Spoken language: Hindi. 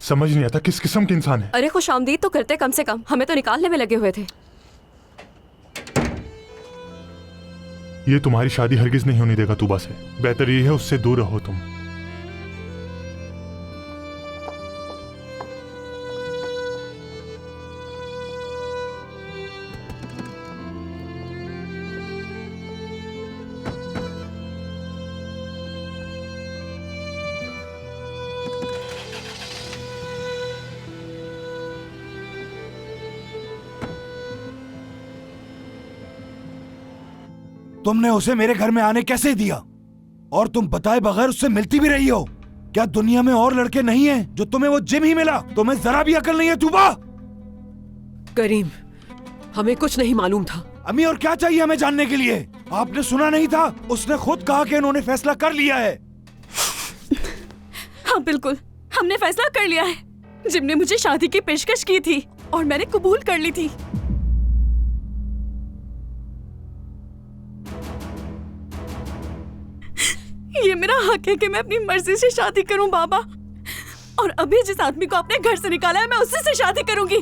समझ नहीं आता किस किस्म के इंसान है। अरे खुश आमदीद तो करते कम से कम, हमें तो निकालने में लगे हुए थे। ये तुम्हारी शादी हरगिज नहीं होने देगा तूबा से। बेहतर ये है उससे दूर रहो तुम। तुमने उसे मेरे घर में आने कैसे दिया? और तुम बताए बगैर उससे मिलती भी रही हो? क्या दुनिया में और लड़के नहीं हैं जो तुम्हें वो जिम ही मिला? तुम्हें जरा भी अकल नहीं है तूबा? करीम, हमें कुछ नहीं मालूम था। अम्मी और क्या चाहिए हमें जानने के लिए? आपने सुना नहीं था? उसने खुद कहा कि इन्होंने फैसला कर लिया है। हाँ बिल्कुल, हमने फैसला कर लिया है। जिम ने मुझे शादी की पेशकश की थी और मैंने कबूल कर ली थी। ये मेरा हक है कि मैं अपनी मर्जी से शादी करूं बाबा। और अभी जिस आदमी को आपने घर से निकाला है मैं उसी से शादी करूंगी।